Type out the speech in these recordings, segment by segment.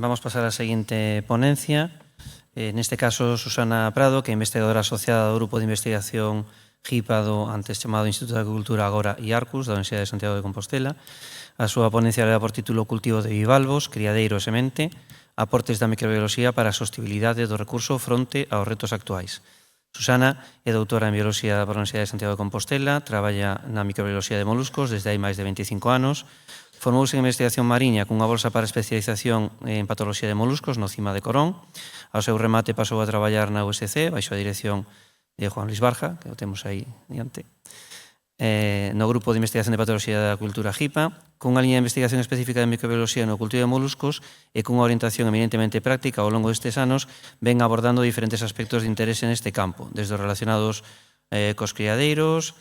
vamos a pasar a la siguiente ponencia. En este caso, Susana Prado, que é investigadora asociada do Grupo de Investigación GIPA do antes chamado Instituto de Agricultura, agora IARCUS, da Universidade de Santiago de Compostela. A súa ponencia leva por título Cultivo de bivalvos, criadeiro e semente, aportes da microbioloxía para a sostibilidade do recurso fronte aos retos actuais. Susana é doutora en Bioloxía pola Universidade de Santiago de Compostela, traballa na microbioloxía de moluscos desde hai máis de 25 anos, formouse en investigación mariña cunha bolsa para especialización en patoloxía de moluscos no CIMA de Corón. Ao seu remate pasou a traballar na USC, baixo a dirección de Juan Luis Barja, que o temos aí diante, no Grupo de Investigación de Patoloxía da Cultura GIPA, cunha liña de investigación específica de microbioloxía no cultivo de moluscos e cunha orientación eminentemente práctica ao longo destes anos, ven abordando diferentes aspectos de interese neste campo, desde os relacionados cos criadeiros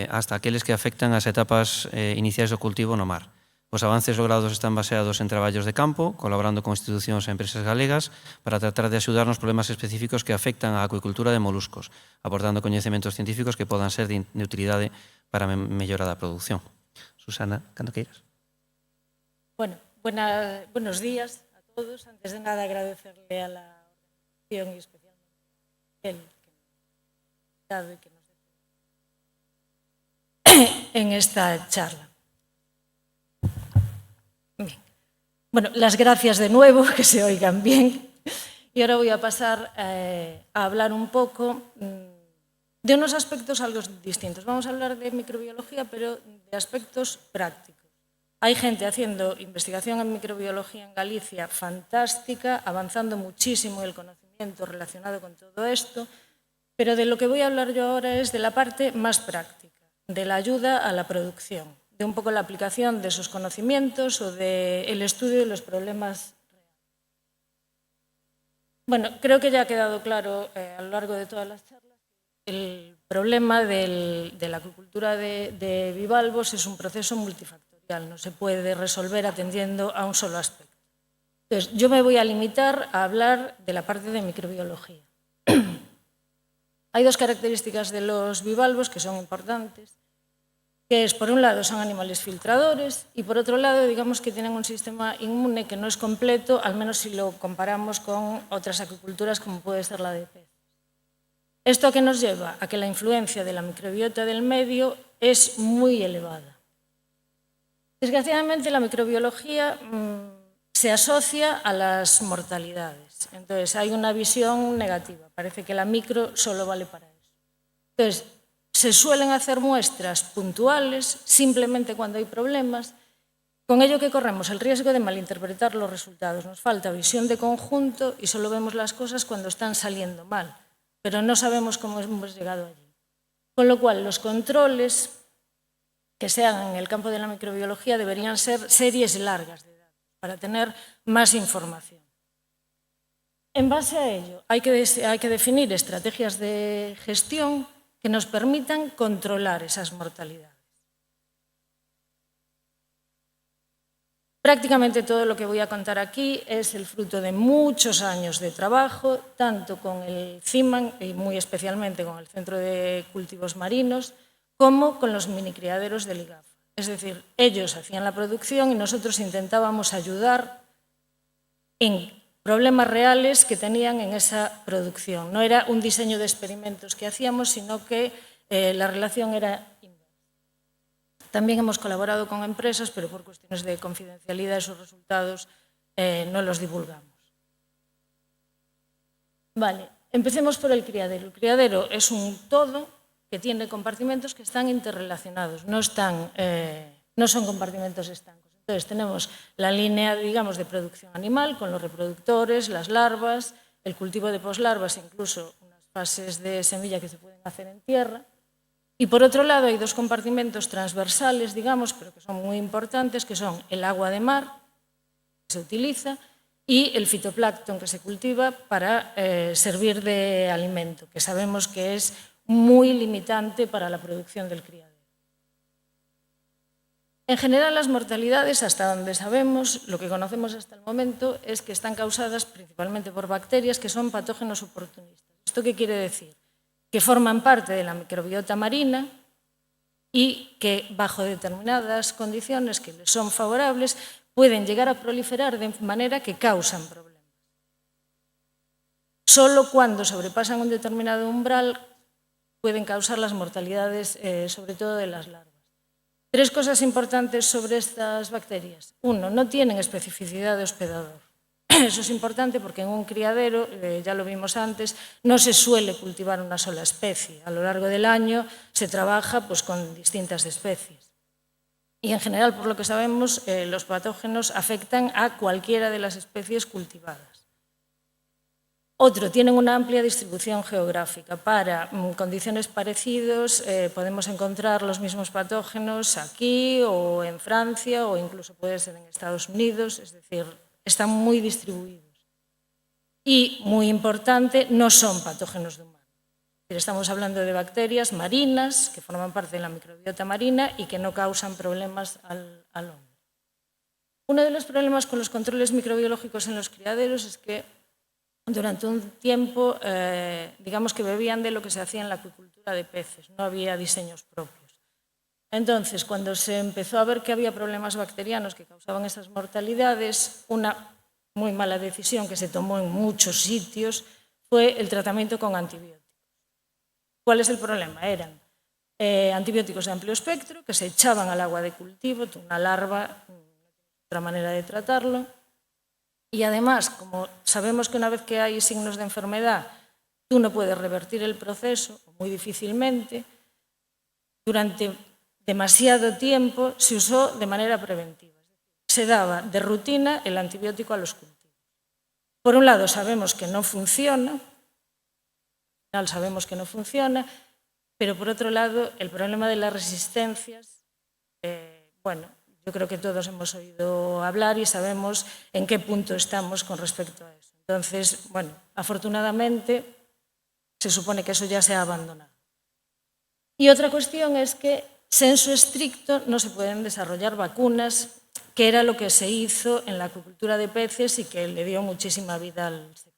hasta aqueles que afectan as etapas iniciais do cultivo no mar. Os avances logrados están baseados en traballos de campo, colaborando con institucións e empresas galegas para tratar de axudar nos problemas específicos que afectan á acuicultura de moluscos, abordando coñecementos científicos que podan ser de utilidade para a mellora da produción. Susana, cando queiras. Bueno, buenos días a todos. Antes de nada, agradecerle a la organización y especialmente a él que nos ha dado y que nos en esta charla. Bien. Bueno, las gracias de nuevo, que se oigan bien. Y ahora voy a pasar a hablar un poco de unos aspectos algo distintos. Vamos a hablar de microbiología, pero de aspectos prácticos. Hay gente haciendo investigación en microbiología en Galicia fantástica, avanzando muchísimo el conocimiento relacionado con todo esto, pero de lo que voy a hablar yo ahora es de la parte más práctica, de la ayuda a la producción, de un poco la aplicación de esos conocimientos o del estudio de los problemas reales. Bueno, creo que ya ha quedado claro a lo largo de todas las charlas el problema de la acuicultura de bivalvos es un proceso multifactorial, no se puede resolver atendiendo a un solo aspecto. Entonces, yo me voy a limitar a hablar de la parte de microbiología. Hay dos características de los bivalvos que son importantes, que es, por un lado, son animales filtradores y, por otro lado, digamos que tienen un sistema inmune que no es completo, al menos si lo comparamos con otras acuiculturas como puede ser la de peces. ¿Esto a qué nos lleva? A que la influencia de la microbiota del medio es muy elevada. Desgraciadamente, la microbiología se asocia a las mortalidades. Entonces, hay una visión negativa. Parece que la micro solo vale para eso. Entonces, se suelen hacer muestras puntuales simplemente cuando hay problemas, con ello que corremos el riesgo de malinterpretar los resultados. Nos falta visión de conjunto y solo vemos las cosas cuando están saliendo mal, pero no sabemos cómo hemos llegado allí. Con lo cual, los controles que se hagan en el campo de la microbiología deberían ser series largas de datos para tener más información. En base a ello, hay que definir estrategias de gestión que nos permitan controlar esas mortalidades. Prácticamente todo lo que voy a contar aquí es el fruto de muchos años de trabajo, tanto con el CIMAN y muy especialmente con el Centro de Cultivos Marinos, como con los minicriaderos del IGAF. Es decir, ellos hacían la producción y nosotros intentábamos ayudar en problemas reales que tenían en esa producción. No era un diseño de experimentos que hacíamos, sino que la relación era inversa. También hemos colaborado con empresas, pero por cuestiones de confidencialidad esos resultados no los divulgamos. Vale, empecemos por el criadero. El criadero es un todo que tiene compartimentos que están interrelacionados, no son compartimentos estancos. Entonces, tenemos la línea, digamos, de producción animal con los reproductores, las larvas, el cultivo de poslarvas, incluso unas fases de semilla que se pueden hacer en tierra. Y, por otro lado, hay dos compartimentos transversales, digamos, pero que son muy importantes, que son el agua de mar, que se utiliza, y el fitoplancton, que se cultiva para servir de alimento, que sabemos que es muy limitante para la producción del criadero. En general, las mortalidades, hasta donde sabemos, lo que conocemos hasta el momento, es que están causadas principalmente por bacterias que son patógenos oportunistas. ¿Esto qué quiere decir? Que forman parte de la microbiota marina y que, bajo determinadas condiciones que les son favorables, pueden llegar a proliferar de manera que causan problemas. Solo cuando sobrepasan un determinado umbral pueden causar las mortalidades, sobre todo de las larvas. 3 cosas importantes sobre estas bacterias. 1, no tienen especificidad de hospedador. Eso es importante porque en un criadero, ya lo vimos antes, no se suele cultivar una sola especie. A lo largo del año se trabaja pues, con distintas especies. Y en general, por lo que sabemos, los patógenos afectan a cualquiera de las especies cultivadas. Otro, tienen una amplia distribución geográfica. Para condiciones parecidas podemos encontrar los mismos patógenos aquí o en Francia o incluso puede ser en Estados Unidos, es decir, están muy distribuidos. Y, muy importante, no son patógenos de humanos. Estamos hablando de bacterias marinas que forman parte de la microbiota marina y que no causan problemas al hombre. Uno de los problemas con los controles microbiológicos en los criaderos es que durante un tiempo, digamos que bebían de lo que se hacía en la acuicultura de peces, no había diseños propios. Entonces, cuando se empezó a ver que había problemas bacterianos que causaban esas mortalidades, una muy mala decisión que se tomó en muchos sitios fue el tratamiento con antibióticos. ¿Cuál es el problema? Eran antibióticos de amplio espectro que se echaban al agua de cultivo, una larva, otra manera de tratarlo. Y además, como sabemos que una vez que hay signos de enfermedad, tú no puedes revertir el proceso, muy difícilmente, durante demasiado tiempo se usó de manera preventiva. Se daba de rutina el antibiótico a los cultivos. Por un lado, sabemos que no funciona, pero por otro lado, el problema de las resistencias, yo creo que todos hemos oído hablar y sabemos en qué punto estamos con respecto a eso. Entonces, afortunadamente, se supone que eso ya se ha abandonado. Y otra cuestión es que, sensu estricto, no se pueden desarrollar vacunas, que era lo que se hizo en la acuicultura de peces y que le dio muchísima vida al sector.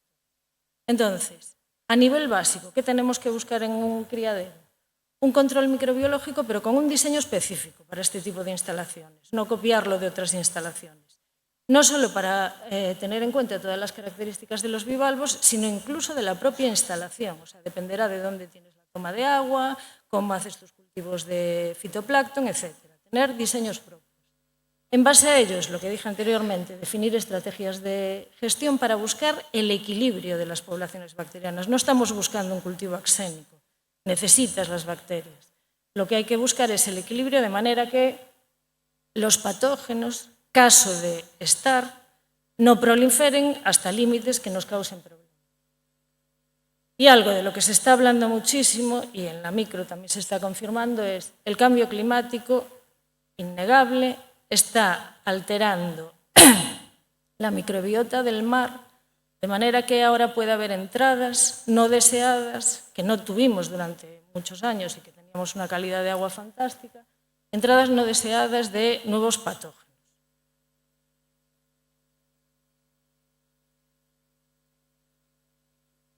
Entonces, a nivel básico, ¿qué tenemos que buscar en un criadero? Un control microbiológico, pero con un diseño específico para este tipo de instalaciones, no copiarlo de otras instalaciones. No solo para tener en cuenta todas las características de los bivalvos, sino incluso de la propia instalación. O sea, dependerá de dónde tienes la toma de agua, cómo haces tus cultivos de fitoplancton, etc. Tener diseños propios. En base a ellos, lo que dije anteriormente, definir estrategias de gestión para buscar el equilibrio de las poblaciones bacterianas. No estamos buscando un cultivo axénico. Necesitas las bacterias. Lo que hay que buscar es el equilibrio de manera que los patógenos, caso de estar, no proliferen hasta límites que nos causen problemas. Y algo de lo que se está hablando muchísimo, y en la micro también se está confirmando, es el cambio climático innegable está alterando la microbiota del mar, de manera que ahora puede haber entradas no deseadas, que no tuvimos durante muchos años y que teníamos una calidad de agua fantástica, entradas no deseadas de nuevos patógenos.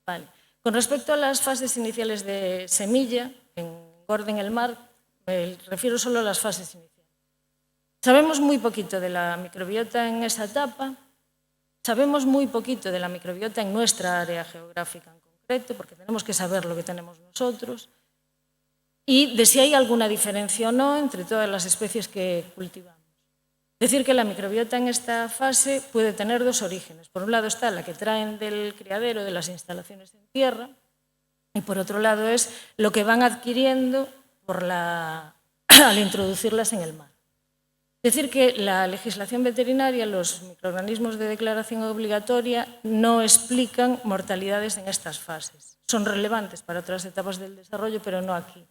Vale. Con respecto a las fases iniciales de semilla, en Engorden el mar, me refiero solo a las fases iniciales. Sabemos muy poquito de la microbiota en esa etapa. Sabemos muy poquito de la microbiota en nuestra área geográfica en concreto, porque tenemos que saber lo que tenemos nosotros, y de si hay alguna diferencia o no entre todas las especies que cultivamos. Decir que la microbiota en esta fase puede tener 2 orígenes. Por un lado está la que traen del criadero, de las instalaciones en tierra, y por otro lado es lo que van adquiriendo al introducirlas en el mar. Decir que la legislación veterinaria, los microorganismos de declaración obligatoria, no explican mortalidades en estas fases. Son relevantes para otras etapas del desarrollo, pero no aquí.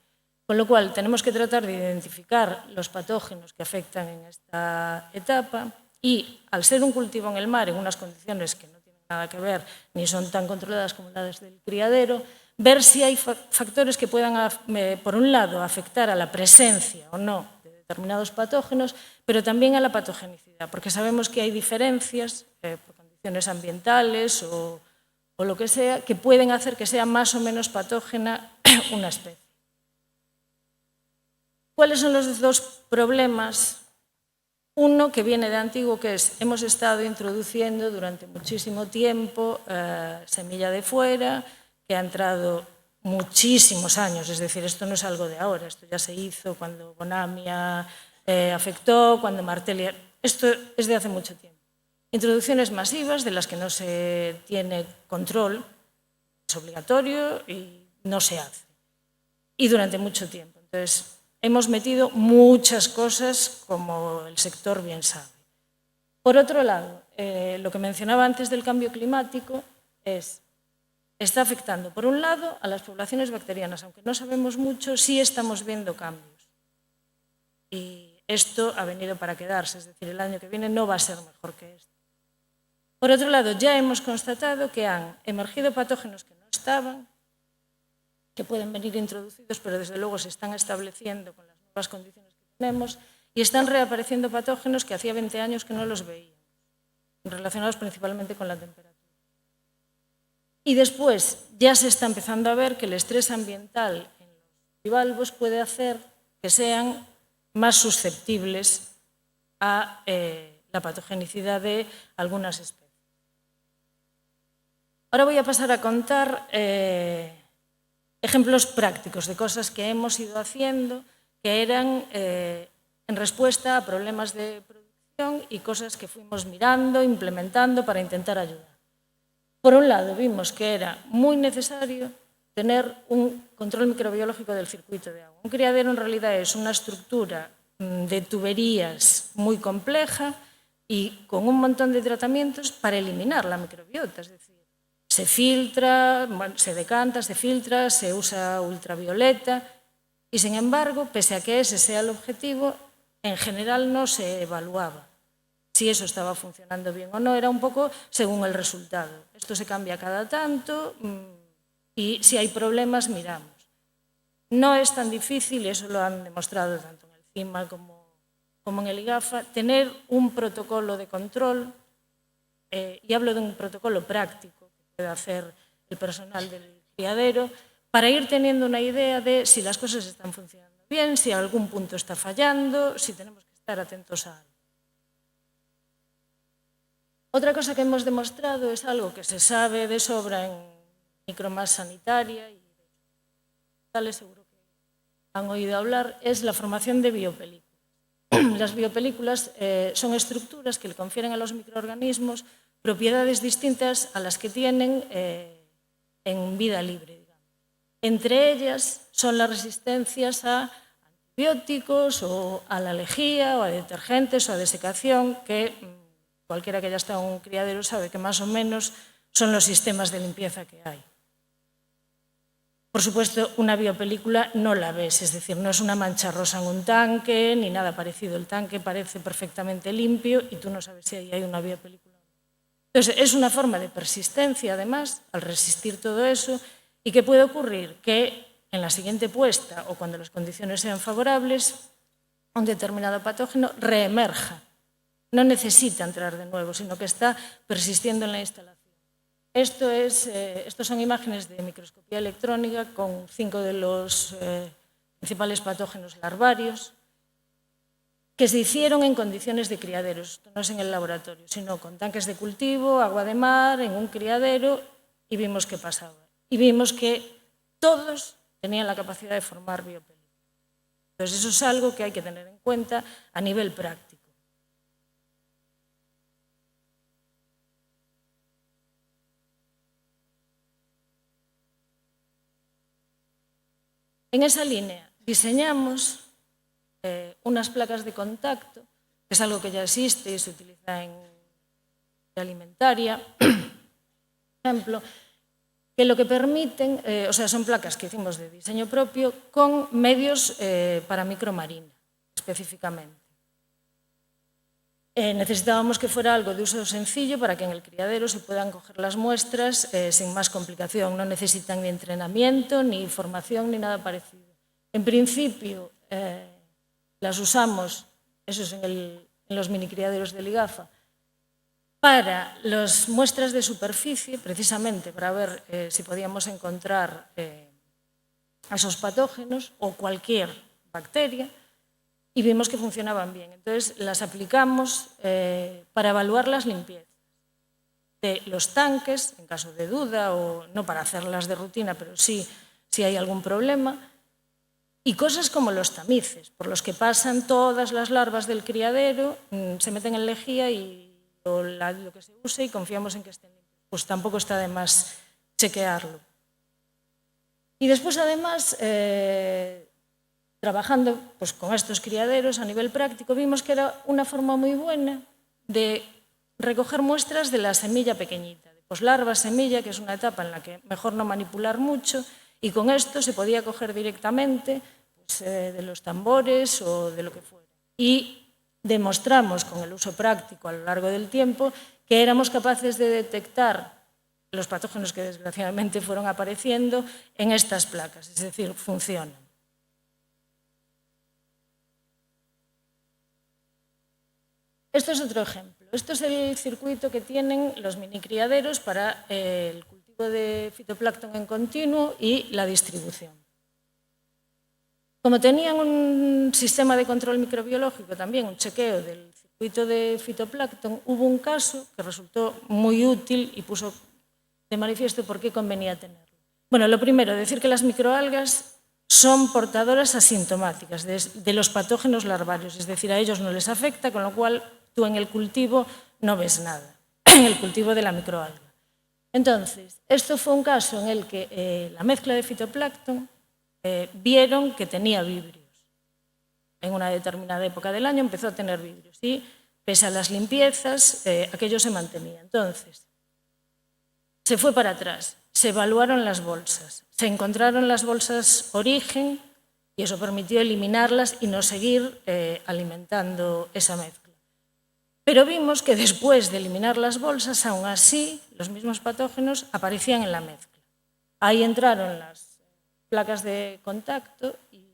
Con lo cual, tenemos que tratar de identificar los patógenos que afectan en esta etapa y, al ser un cultivo en el mar, en unas condiciones que no tienen nada que ver ni son tan controladas como las del criadero, ver si hay factores que puedan, por un lado, afectar a la presencia o no determinados patógenos, pero también a la patogenicidad, porque sabemos que hay diferencias por condiciones ambientales o lo que sea, que pueden hacer que sea más o menos patógena una especie. ¿Cuáles son los 2 problemas Uno que viene de antiguo, que es, hemos estado introduciendo durante muchísimo tiempo semilla de fuera, que ha entrado muchísimos años, es decir, esto no es algo de ahora, esto ya se hizo cuando Bonamia afectó, cuando Martelli... Esto es de hace mucho tiempo. Introducciones masivas de las que no se tiene control, es obligatorio y no se hace. Y durante mucho tiempo. Entonces, hemos metido muchas cosas, como el sector bien sabe. Por otro lado, lo que mencionaba antes del cambio climático está afectando, por un lado, a las poblaciones bacterianas. Aunque no sabemos mucho, sí estamos viendo cambios. Y esto ha venido para quedarse, es decir, el año que viene no va a ser mejor que este. Por otro lado, ya hemos constatado que han emergido patógenos que no estaban, que pueden venir introducidos, pero desde luego se están estableciendo con las nuevas condiciones que tenemos, y están reapareciendo patógenos que hacía 20 años que no los veíamos, relacionados principalmente con la temperatura. Y después ya se está empezando a ver que el estrés ambiental en los bivalvos puede hacer que sean más susceptibles a la patogenicidad de algunas especies. Ahora voy a pasar a contar ejemplos prácticos de cosas que hemos ido haciendo que eran en respuesta a problemas de producción y cosas que fuimos mirando, implementando para intentar ayudar. Por un lado, vimos que era muy necesario tener un control microbiológico del circuito de agua. Un criadero en realidad es una estructura de tuberías muy compleja y con un montón de tratamientos para eliminar la microbiota, es decir, se filtra, se decanta, se filtra, se usa ultravioleta y, sin embargo, pese a que ese sea el objetivo, en general no se evaluaba si eso estaba funcionando bien o no, era un poco según el resultado. Esto se cambia cada tanto y si hay problemas miramos. No es tan difícil, y eso lo han demostrado tanto en el CIMA como en el IGAFA, tener un protocolo de control, y hablo de un protocolo práctico que puede hacer el personal del criadero, para ir teniendo una idea de si las cosas están funcionando bien, si algún punto está fallando, si tenemos que estar atentos a algo. Otra cosa que hemos demostrado es algo que se sabe de sobra en micromasa sanitaria y tales seguro que han oído hablar, es la formación de biopelículas. Las biopelículas son estructuras que le confieren a los microorganismos propiedades distintas a las que tienen en vida libre, digamos. Entre ellas son las resistencias a antibióticos o a la lejía o a detergentes o a desecación, que cualquiera que haya estado en un criadero sabe que más o menos son los sistemas de limpieza que hay. Por supuesto, una biopelícula no la ves, es decir, no es una mancha rosa en un tanque ni nada parecido. El tanque parece perfectamente limpio y tú no sabes si ahí hay una biopelícula. Entonces, es una forma de persistencia, además, al resistir todo eso. ¿Y qué puede ocurrir? Que en la siguiente puesta o cuando las condiciones sean favorables, un determinado patógeno reemerja. No necesita entrar de nuevo, sino que está persistiendo en la instalación. Estos son imágenes de microscopía electrónica con 5 de los principales patógenos larvarios que se hicieron en condiciones de criaderos. Esto no es en el laboratorio, sino con tanques de cultivo, agua de mar, en un criadero, y vimos qué pasaba. Y vimos que todos tenían la capacidad de formar biopelículas. Entonces, eso es algo que hay que tener en cuenta a nivel práctico. En esa línea diseñamos unas placas de contacto, que es algo que ya existe y se utiliza en alimentaria, por ejemplo, que lo que permiten, son placas que hicimos de diseño propio con medios para micromarina, específicamente. Necesitábamos que fuera algo de uso sencillo para que en el criadero se puedan coger las muestras sin más complicación. No necesitan ni entrenamiento, ni formación, ni nada parecido. En principio, las usamos, eso es en los minicriaderos del IGAFA, para las muestras de superficie, precisamente para ver si podíamos encontrar esos patógenos o cualquier bacteria. y vimos que funcionaban bien. Entonces, las aplicamos para evaluar las limpiezas de los tanques, en caso de duda, o no para hacerlas de rutina, pero sí si hay algún problema, y cosas como los tamices, por los que pasan todas las larvas del criadero, se meten en lejía y lo que se use y confiamos en que estén limpios. Pues tampoco está de más chequearlo. Y después, además, trabajando pues, con estos criaderos a nivel práctico, vimos que era una forma muy buena de recoger muestras de la semilla pequeñita, de poslarva, semilla, que es una etapa en la que mejor no manipular mucho, y con esto se podía coger directamente pues, de los tambores o de lo que fuera. Y demostramos con el uso práctico a lo largo del tiempo que éramos capaces de detectar los patógenos que desgraciadamente fueron apareciendo en estas placas, es decir, funcionan. Esto es otro ejemplo. Esto es el circuito que tienen los minicriaderos para el cultivo de fitoplancton en continuo y la distribución. Como tenían un sistema de control microbiológico, también un chequeo del circuito de fitoplancton, hubo un caso que resultó muy útil y puso de manifiesto por qué convenía tenerlo. Bueno, lo primero, decir que las microalgas son portadoras asintomáticas de los patógenos larvarios, es decir, a ellos no les afecta, con lo cual tú en el cultivo no ves nada, en el cultivo de la microalga. Entonces, esto fue un caso en el que la mezcla de fitoplancton vieron que tenía vibrios. En una determinada época del año empezó a tener vibrios y, pese a las limpiezas, aquello se mantenía. Entonces, se fue para atrás, se evaluaron las bolsas, se encontraron las bolsas origen y eso permitió eliminarlas y no seguir alimentando esa mezcla. Pero vimos que después de eliminar las bolsas, aún así, los mismos patógenos aparecían en la mezcla. Ahí entraron las placas de contacto y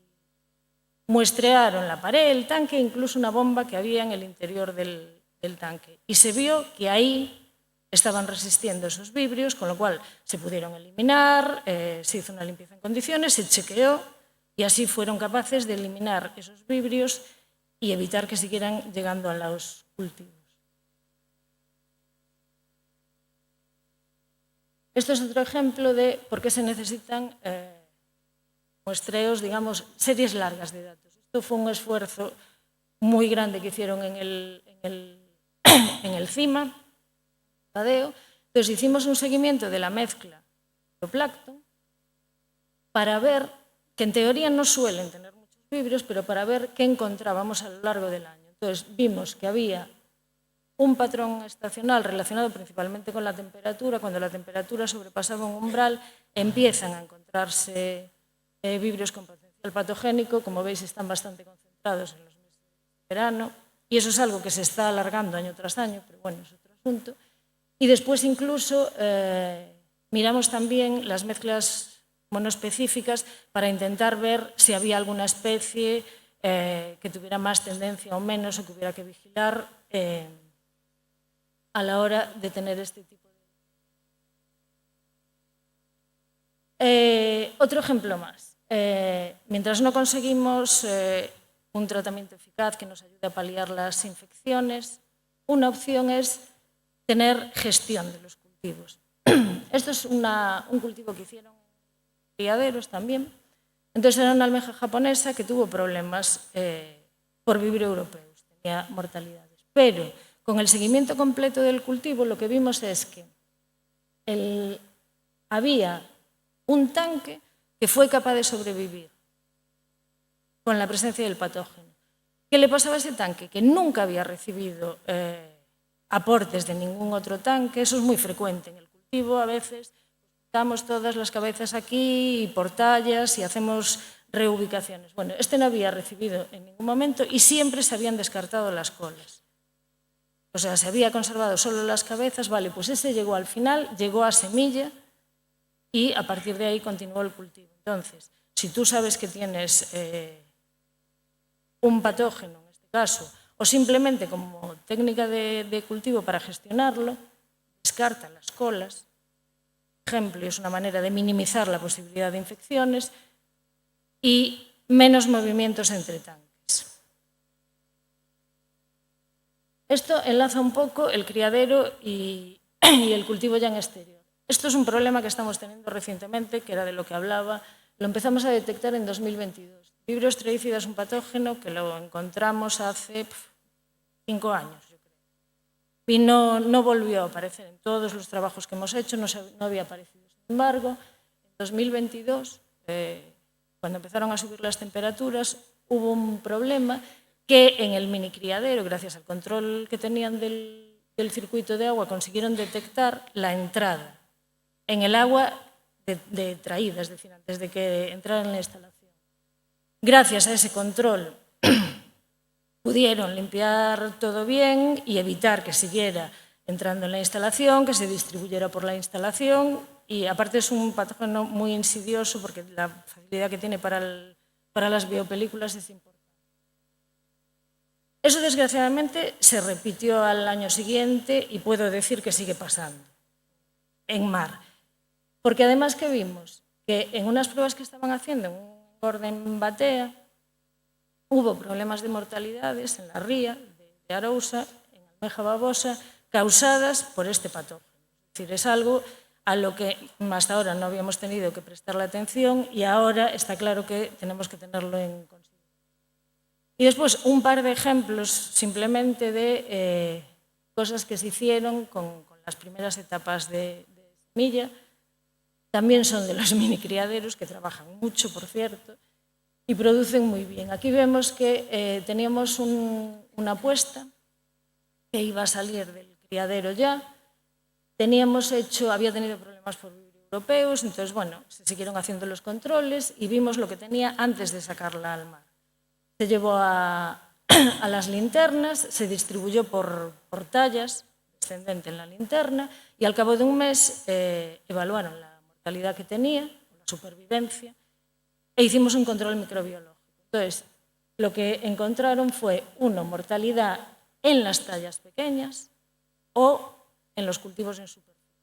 muestrearon la pared, el tanque, incluso una bomba que había en el interior del tanque. Y se vio que ahí estaban resistiendo esos vibrios, con lo cual se pudieron eliminar, se hizo una limpieza en condiciones, se chequeó y así fueron capaces de eliminar esos vibrios y evitar que siguieran llegando a los cultivos. Esto es otro ejemplo de por qué se necesitan muestreos, digamos, series largas de datos. Esto fue un esfuerzo muy grande que hicieron en el CIMA, Tadeo. Entonces hicimos un seguimiento de la mezcla de fitoplancton para ver, que en teoría no suelen tener muchos vibrios, pero para ver qué encontrábamos a lo largo del año. Entonces vimos que había un patrón estacional relacionado principalmente con la temperatura. Cuando la temperatura sobrepasaba un umbral, empiezan a encontrarse vibrios con potencial patogénico. Como veis, están bastante concentrados en los meses de verano y eso es algo que se está alargando año tras año, pero bueno, es otro asunto. Y después incluso miramos también las mezclas monoespecíficas para intentar ver si había alguna especie que tuviera más tendencia o menos o que hubiera que vigilar a la hora de tener este tipo de... Otro ejemplo más. Mientras no conseguimos un tratamiento eficaz que nos ayude a paliar las infecciones, una opción es tener gestión de los cultivos. Esto es un cultivo que hicieron criaderos también. Entonces era una almeja japonesa que tuvo problemas por vibrio europeus, tenía mortalidades. Pero con el seguimiento completo del cultivo lo que vimos es que había un tanque que fue capaz de sobrevivir con la presencia del patógeno. ¿Qué le pasaba a ese tanque? Que nunca había recibido aportes de ningún otro tanque. Eso es muy frecuente en el cultivo. A veces damos todas las cabezas aquí y por tallas y hacemos reubicaciones. Bueno, este no había recibido en ningún momento y siempre se habían descartado las colas. O sea, se había conservado solo las cabezas. Vale, pues ese llegó al final, llegó a semilla y a partir de ahí continuó el cultivo. Entonces, si tú sabes que tienes un patógeno, en este caso, o simplemente como técnica de cultivo para gestionarlo, descarta las colas. Por ejemplo, es una manera de minimizar la posibilidad de infecciones y menos movimientos entre tanques. Esto enlaza un poco el criadero y el cultivo ya en exterior. Esto es un problema que estamos teniendo recientemente, que era de lo que hablaba. Lo empezamos a detectar en 2022. Vibrio estricida es un patógeno que lo encontramos hace 5 años, yo creo. Y no volvió a aparecer en todos los trabajos que hemos hecho, no había aparecido. Sin embargo, en 2022, cuando empezaron a subir las temperaturas, hubo un problema que en el mini criadero, gracias al control que tenían del circuito de agua, consiguieron detectar la entrada en el agua de traída, es decir, antes de que entrara en la instalación. Gracias a ese control pudieron limpiar todo bien y evitar que siguiera entrando en la instalación, que se distribuyera por la instalación, y aparte es un patógeno muy insidioso porque la facilidad que tiene para las biopelículas es importante. Eso, desgraciadamente, se repitió al año siguiente y puedo decir que sigue pasando en mar. Porque además, ¿qué vimos? Que en unas pruebas que estaban haciendo en un orden batea, hubo problemas de mortalidades en la ría de Arousa, en almeja babosa, causadas por este patógeno. Es decir, es algo a lo que hasta ahora no habíamos tenido que prestarle atención y ahora está claro que tenemos que tenerlo en consideración. Y después un par de ejemplos simplemente de cosas que se hicieron con las primeras etapas de semilla. También son de los mini criaderos, que trabajan mucho, por cierto, y producen muy bien. Aquí vemos que teníamos una puesta que iba a salir del criadero ya. Había tenido problemas por vibrio europeos, entonces, bueno, se siguieron haciendo los controles y vimos lo que tenía antes de sacarla al mar. Se llevó a las linternas, se distribuyó por tallas, descendente en la linterna, y al cabo de un mes evaluaron la mortalidad que tenía, la supervivencia, e hicimos un control microbiológico. Entonces, lo que encontraron fue, mortalidad en las tallas pequeñas o en los cultivos en superficie.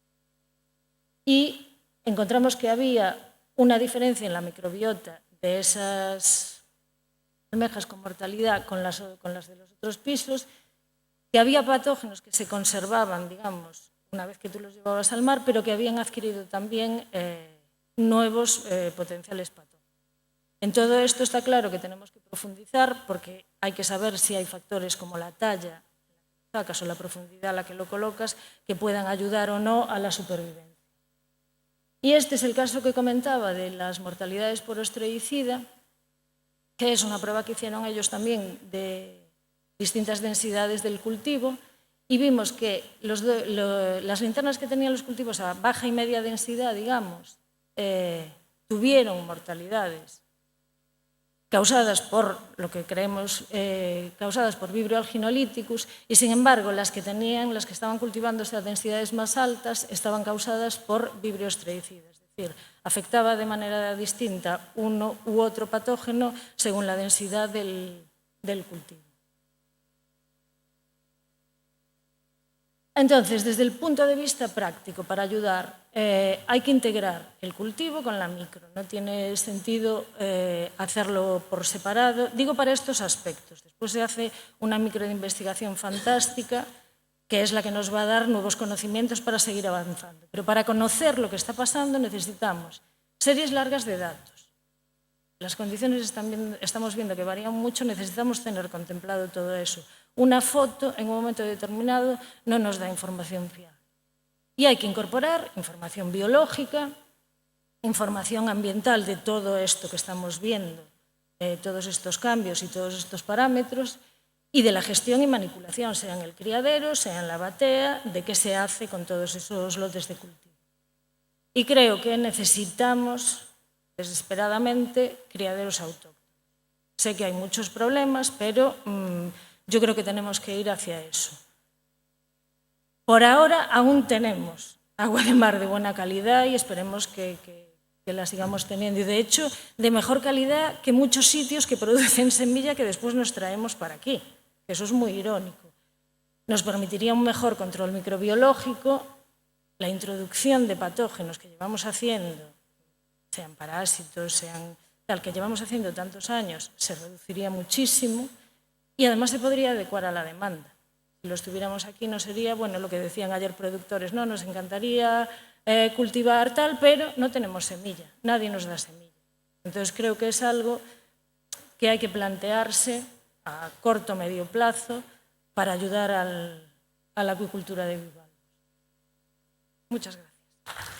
Y encontramos que había una diferencia en la microbiota de esas almejas con mortalidad con las de los otros pisos, que había patógenos que se conservaban, digamos, una vez que tú los llevabas al mar, pero que habían adquirido también nuevos potenciales patógenos. En todo esto está claro que tenemos que profundizar porque hay que saber si hay factores como la talla, la sacas o la profundidad a la que lo colocas que puedan ayudar o no a la supervivencia. Y este es el caso que comentaba de las mortalidades por osteoicida, que es una prueba que hicieron ellos también de distintas densidades del cultivo, y vimos que las linternas que tenían los cultivos a baja y media densidad, digamos, tuvieron mortalidades causadas por lo que creemos, causadas por vibrio alginolíticus, y sin embargo las que estaban cultivándose a densidades más altas estaban causadas por vibrio estricida, es decir, afectaba de manera distinta uno u otro patógeno según la densidad del cultivo. Entonces, desde el punto de vista práctico, para ayudar, hay que integrar el cultivo con la micro. No tiene sentido hacerlo por separado. Digo para estos aspectos. Después se hace una micro de investigación fantástica, que es la que nos va a dar nuevos conocimientos para seguir avanzando. Pero para conocer lo que está pasando necesitamos series largas de datos. Las condiciones estamos viendo que varían mucho, necesitamos tener contemplado todo eso. Una foto en un momento determinado no nos da información fiable. Y hay que incorporar información biológica, información ambiental de todo esto que estamos viendo, todos estos cambios y todos estos parámetros, y de la gestión y manipulación, sea en el criadero, sea en la batea, de qué se hace con todos esos lotes de cultivo. Y creo que necesitamos desesperadamente criaderos autóctonos. Sé que hay muchos problemas, pero yo creo que tenemos que ir hacia eso. Por ahora aún tenemos agua de mar de buena calidad y esperemos que la sigamos teniendo. Y de hecho, de mejor calidad que muchos sitios que producen semilla que después nos traemos para aquí. Eso es muy irónico. Nos permitiría un mejor control microbiológico, la introducción de patógenos que llevamos haciendo, sean parásitos, sean tal, que llevamos haciendo tantos años, se reduciría muchísimo y además se podría adecuar a la demanda. Si los tuviéramos aquí no sería, bueno, lo que decían ayer productores, no, nos encantaría cultivar tal, pero no tenemos semilla, nadie nos da semilla. Entonces creo que es algo que hay que plantearse a corto o medio plazo para ayudar a la acuicultura de bivalvos. Muchas gracias.